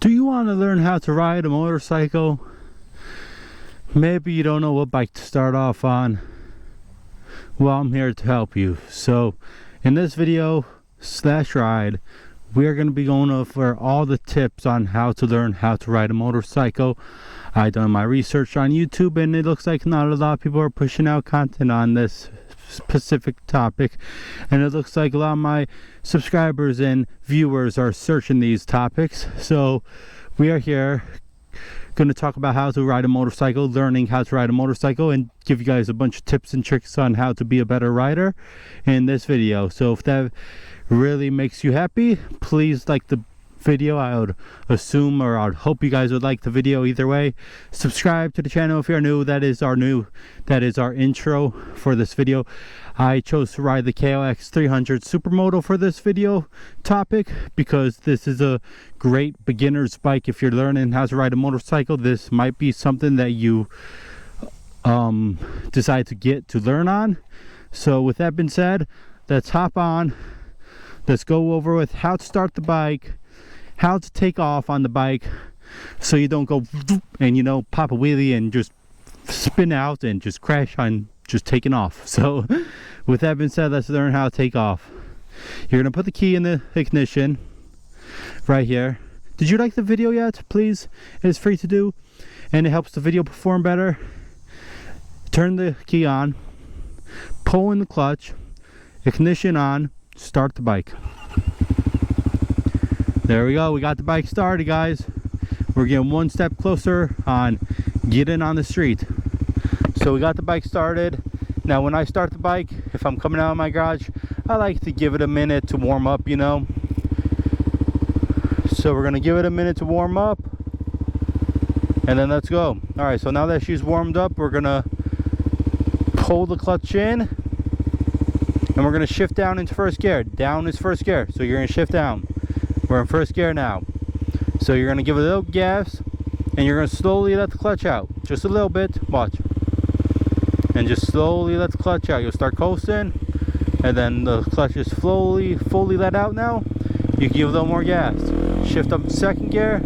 Do you want to learn how to ride a motorcycle? Maybe you don't know what bike to start off on. Well, I'm here to help you. So in this video slash ride, we are going to be going over all the tips on how to learn how to ride a motorcycle. I've done my research on YouTube, and it looks like not a lot of people are pushing out content on this specific topic, and it looks like a lot of my subscribers and viewers are searching these topics. So we are here going to talk about how to ride a motorcycle, learning how to ride a motorcycle, and give you guys a bunch of tips and tricks on how to be a better rider in this video. So if that really makes you happy, please like the video. I would assume, or I would hope you guys would like the video either way. Subscribe to the channel if you're new. That is our intro for this video. I chose to ride the KLX 300 Supermoto for this video topic because this is a great beginner's bike. If you're learning how to ride a motorcycle, this might be something that you decide to get to learn on. So with that being said, let's hop on. Let's go over with how to start the bike, how to take off on the bike so you don't go and, you know, pop a wheelie and just spin out and just crash on just taking off. So with that being said, let's learn how to take off. You're gonna put the key in the ignition right here. Did you like the video yet? Please, it's free to do and it helps the video perform better. Turn the key on, pull in the clutch, ignition on, start the bike. There we go, we got the bike started, guys. We're getting one step closer on getting on the street. So we got the bike started. Now when I start the bike, if I'm coming out of my garage, I like to give it a minute to warm up, you know. So we're gonna give it a minute to warm up, and then let's go. All right, so now that she's warmed up, we're gonna pull the clutch in, and we're gonna shift down into first gear. Down is first gear, so you're gonna shift down. We're in first gear now. So you're gonna give it a little gas, and you're gonna slowly let the clutch out. Just a little bit, watch. And just slowly let the clutch out. You'll start coasting, and then the clutch is fully let out now. You can give a little more gas. Shift up to second gear.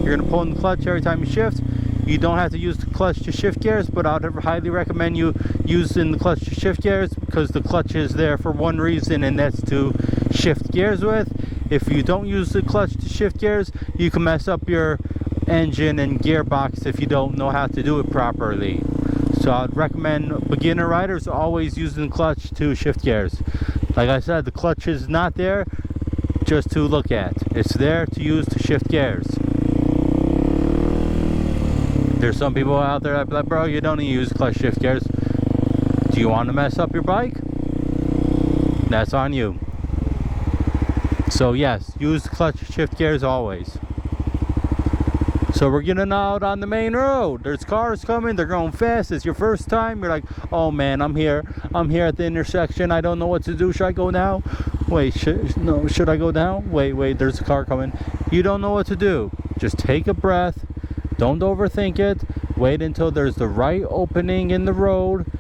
You're gonna pull in the clutch every time you shift. You don't have to use the clutch to shift gears, but I'd highly recommend you using the clutch to shift gears, because the clutch is there for one reason, and that's to shift gears with. If you don't use the clutch to shift gears, you can mess up your engine and gearbox if you don't know how to do it properly. So I'd recommend beginner riders always using the clutch to shift gears. Like I said, the clutch is not there just to look at. It's there to use to shift gears. There's some people out there that be like, bro, you don't need to use clutch shift gears. Do you want to mess up your bike? That's on you. So yes, use the clutch shift gears always. So we're getting out on the main road. There's cars coming, they're going fast. It's your first time. You're like, oh man, I'm here at the intersection. I don't know what to do. Should I go now? Wait, should I go down? Wait, there's a car coming. You don't know what to do. Just take a breath. Don't overthink it. Wait until there's the right opening in the road,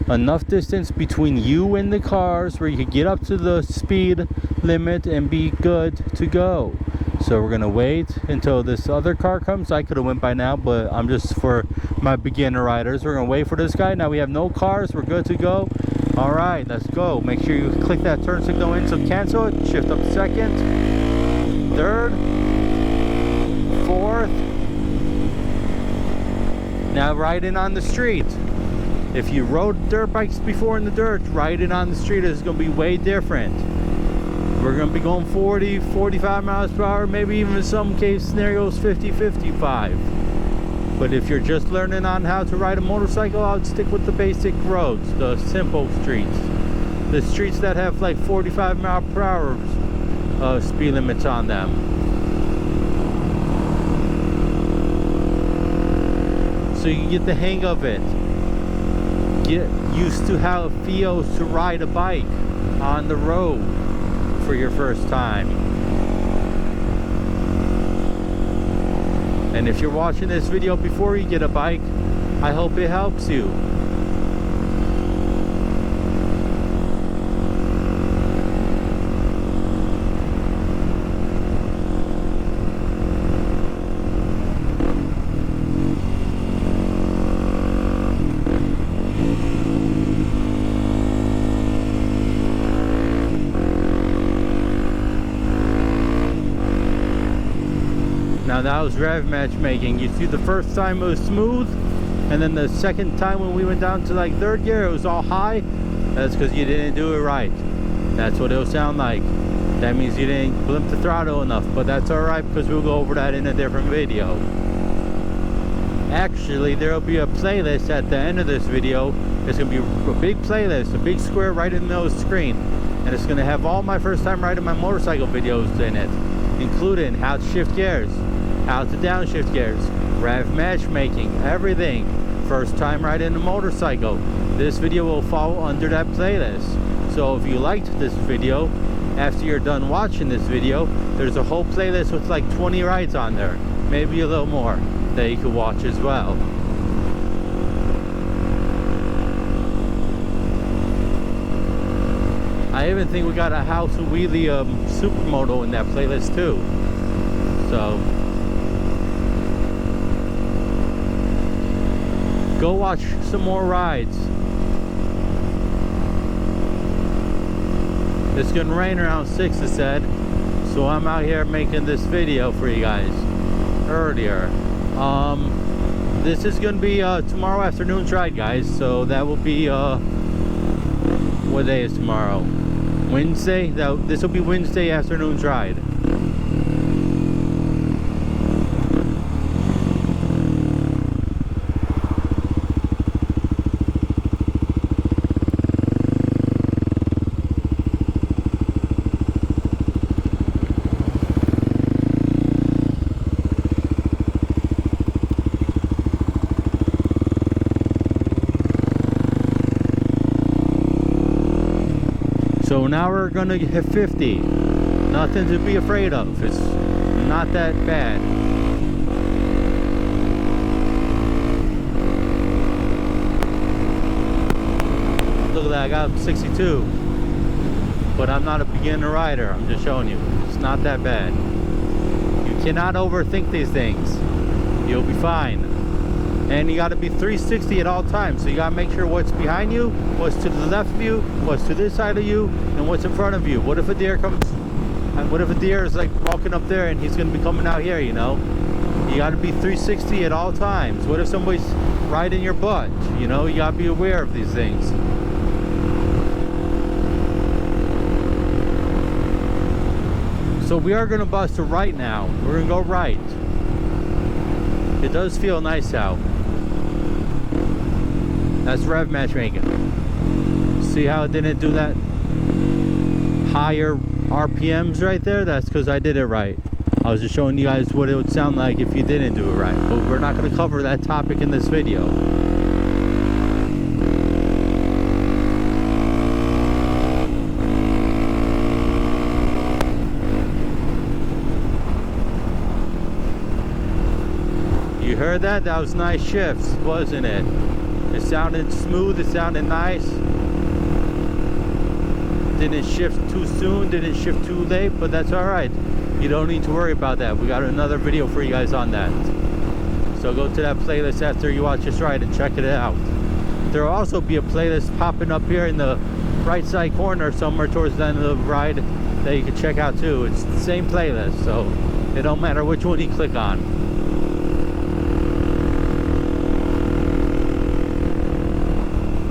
enough distance between you and the cars where you can get up to the speed limit and be good to go. So we're gonna wait until this other car comes. I could have went by now, but I'm just for my beginner riders. We're gonna wait for this guy. Now we have no cars, we're good to go. All right, let's go. Make sure you click that turn signal in to cancel it. Shift up second, third, fourth. Now riding on the street. If you rode dirt bikes before in the dirt, riding on the street is gonna be way different. We're gonna be going 40, 45 miles per hour, maybe even in some case scenarios 50, 55. But if you're just learning on how to ride a motorcycle, I would stick with the basic roads, the simple streets. The streets that have like 45 mile per hour speed limits on them. So you can get the hang of it. Get used to how it feels to ride a bike on the road for your first time. And if you're watching this video before you get a bike, I hope it helps you. Now that was rev matchmaking. You see, the first time it was smooth, and then the second time when we went down to like 3rd gear, it was all high. That's because you didn't do it right. That's what it'll sound like. That means you didn't blimp the throttle enough, but that's alright because we'll go over that in a different video. Actually, there'll be a playlist at the end of this video. It's going to be a big playlist, a big square right in the middle of the screen. And it's going to have all my first time riding my motorcycle videos in it, including how to shift gears, how to downshift gears, rev matchmaking, everything. First time riding a motorcycle. This video will fall under that playlist. So if you liked this video, after you're done watching this video, there's a whole playlist with like 20 rides on there, maybe a little more, that you can watch as well. I even think we got a How to Wheelie Supermoto in that playlist too. So go watch some more rides. It's gonna rain around 6, it said, so I'm out here making this video for you guys earlier. This is gonna be tomorrow afternoon's ride, guys. So that will be what day is tomorrow? Wednesday. This will be Wednesday afternoon's ride. So now we're gonna hit 50. Nothing to be afraid of. It's not that bad. Look at that, I got 62. But I'm not a beginner rider, I'm just showing you. It's not that bad. You cannot overthink these things. You'll be fine. And you got to be 360 at all times, so you got to make sure what's behind you, what's to the left of you, what's to this side of you, and what's in front of you. What if a deer comes, and what if a deer is like walking up there and he's going to be coming out here, you know? You got to be 360 at all times. What if somebody's riding your butt? You know, you got to be aware of these things. So we are going to bust a right now. We're going to go right. It does feel nice out. That's rev matchmaking. See how it didn't do that higher RPMs right there? That's because I did it right. I was just showing you guys what it would sound like if you didn't do it right. But we're not going to cover that topic in this video. You heard that? That was nice shifts, wasn't it? It sounded smooth, it sounded nice. Didn't shift too soon, didn't shift too late, but that's alright. You don't need to worry about that. We got another video for you guys on that. So go to that playlist after you watch this ride and check it out. There will also be a playlist popping up here in the right side corner somewhere towards the end of the ride that you can check out too. It's the same playlist, so it don't matter which one you click on.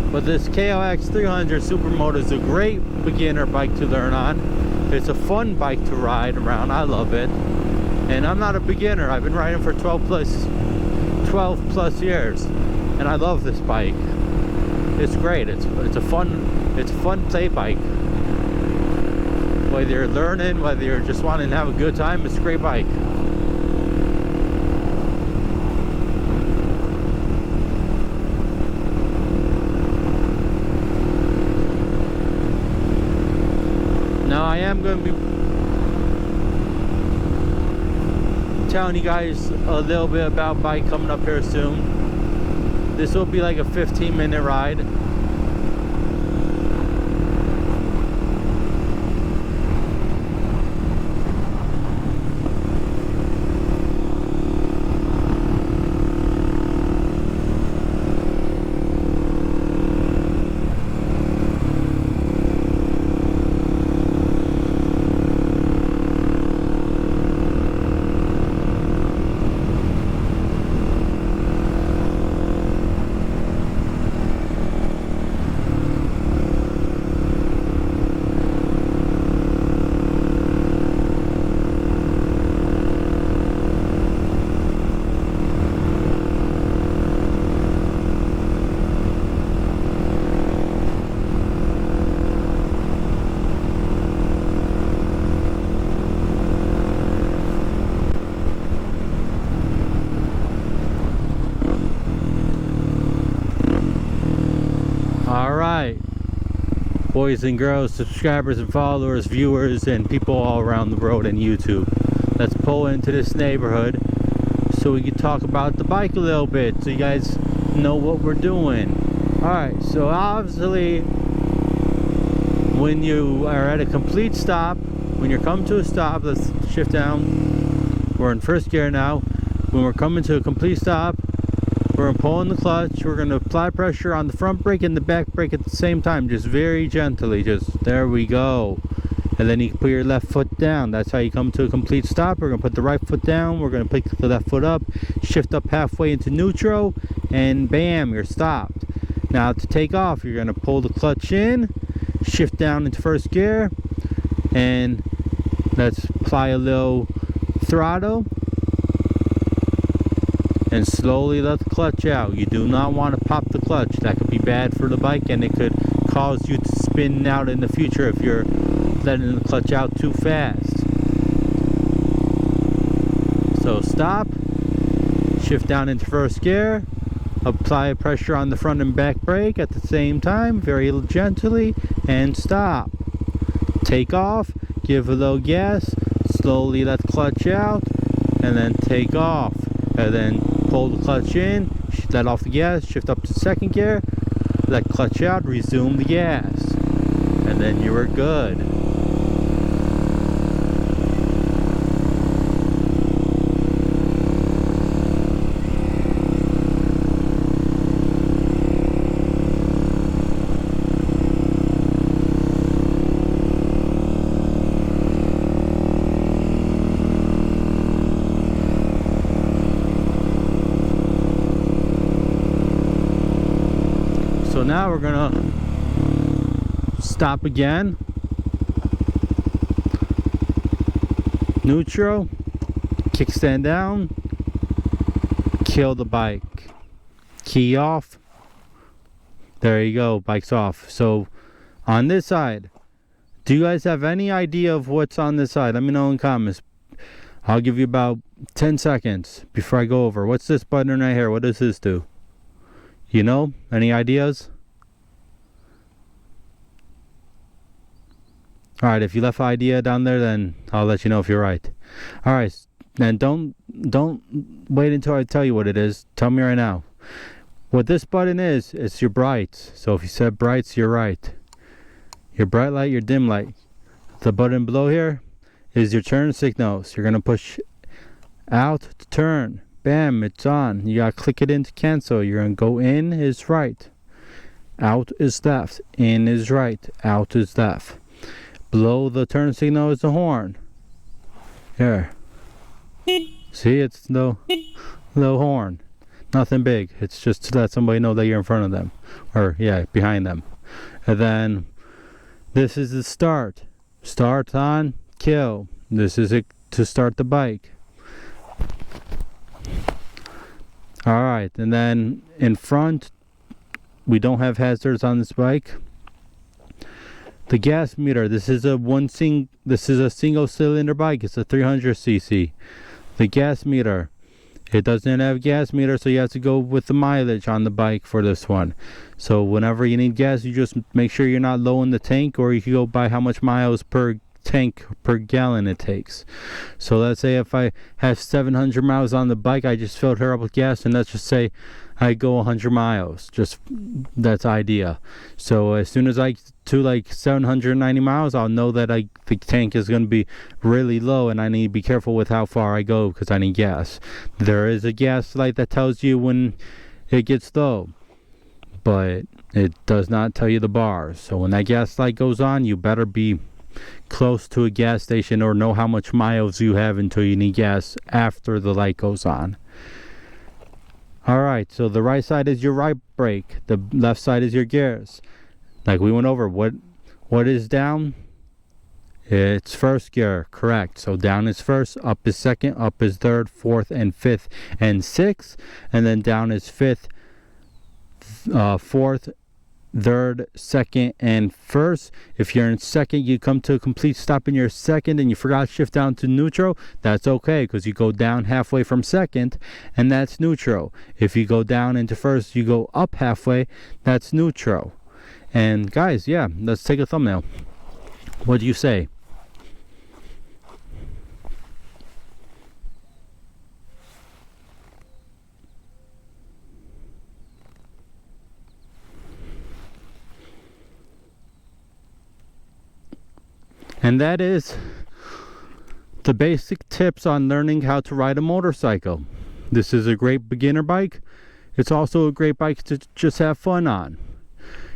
But this KLX 300 Supermoto is a great beginner bike to learn on. It's a fun bike to ride around. I love it. And I'm not a beginner. I've been riding for 12 plus years. And I love this bike. It's great. It's a fun play bike. Whether you're learning, whether you're just wanting to have a good time, it's a great bike. Now I am going to be telling you guys a little bit about bike coming up here soon. This will be like a 15-minute ride. boys and girls, subscribers and followers, viewers, and people all around the road and YouTube. Let's pull into this neighborhood so we can talk about the bike a little bit, so you guys know what we're doing. Alright, so obviously when you are at a complete stop, when you're coming to a stop, let's shift down. We're in first gear now. When we're coming to a complete stop, we're going to pull in the clutch. We're going to apply pressure on the front brake and the back brake at the same time, just very gently. Just there we go. And then you can put your left foot down. That's how you come to a complete stop. We're going to put the right foot down. We're going to pick the left foot up, shift up halfway into neutral, and bam, you're stopped. Now to take off, you're going to pull the clutch in, shift down into first gear, and let's apply a little throttle and slowly let the clutch out. You do not want to pop the clutch. That could be bad for the bike, and it could cause you to spin out in the future if you're letting the clutch out too fast. So stop, shift down into first gear, apply pressure on the front and back brake at the same time, very gently, and stop. Take off, give a little gas, slowly let the clutch out, and then take off. And then pull the clutch in, let off the gas, shift up to second gear, let clutch out, resume the gas, and then you are good. So now we're gonna stop again, neutral, kickstand down, kill the bike, key off. There you go, bike's off. So on this side, do you guys have any idea of what's on this side? Let me know in comments. I'll give you about 10 seconds before I go over. What's this button right here? What does this do? You know, any ideas? Alright, if you left an idea down there, then I'll let you know if you're right. Alright, then don't wait until I tell you what it is. Tell me right now. What this button is, it's your brights. So if you said brights, you're right. Your bright light, your dim light. The button below here is your turn signals. You're going to push out to turn. Bam, it's on. You gotta click it in to cancel. You're gonna go in is right, out is left, in is right, out is left. Below the turn signal is the horn. Here. See, it's no horn. Nothing big. It's just to let somebody know that you're in front of them. Or yeah, behind them. And then this is the start. Start on, kill. This is it to start the bike. Alright, and then in front, we don't have hazards on this bike. The gas meter, this is a single cylinder bike. It's a 300cc. The gas meter, it doesn't have gas meter, so you have to go with the mileage on the bike for this one. So whenever you need gas, you just make sure you're not low in the tank, or you can go by how much miles per tank per gallon it takes. So let's say if I have 700 miles on the bike, I just filled her up with gas, and let's just say I go 100 miles. Just that's idea. So as soon as I get to like 790 miles, I'll know that the tank is going to be really low, and I need to be careful with how far I go because I need gas. There is a gas light that tells you when it gets low, but it does not tell you the bars. So when that gas light goes on, you better be close to a gas station or know how much miles you have until you need gas after the light goes on. Alright, so the right side is your right brake, the left side is your gears. Like we went over, what is down? It's first gear, correct. So down is first, up is second, up is third, fourth and fifth and sixth, and then down is fifth, fourth, third, second, and first. If you're in second, you come to a complete stop in your second and you forgot to shift down to neutral, that's okay, because you go down halfway from second and that's neutral. If you go down into first, you go up halfway, that's neutral. And guys, yeah, let's take a thumbnail. What do you say? And that is the basic tips on learning how to ride a motorcycle. This is a great beginner bike. It's also a great bike to just have fun on.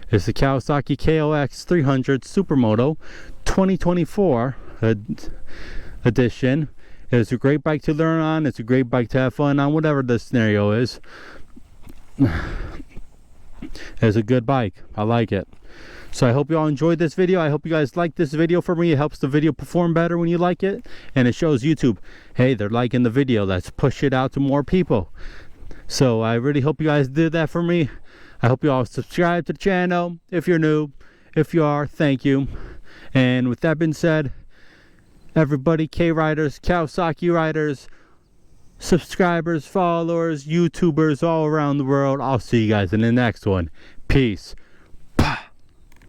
It's the Kawasaki KOX 300 Supermoto 2024 edition. It's a great bike to learn on. It's a great bike to have fun on, whatever the scenario is. It's a good bike. I like it. So I hope you all enjoyed this video. I hope you guys like this video for me. It helps the video perform better when you like it. And it shows YouTube, hey, they're liking the video. Let's push it out to more people. So I really hope you guys did that for me. I hope you all subscribe to the channel if you're new. If you are, thank you. And with that being said, everybody, K-Riders, Kawasaki riders, subscribers, followers, YouTubers all around the world, I'll see you guys in the next one. Peace.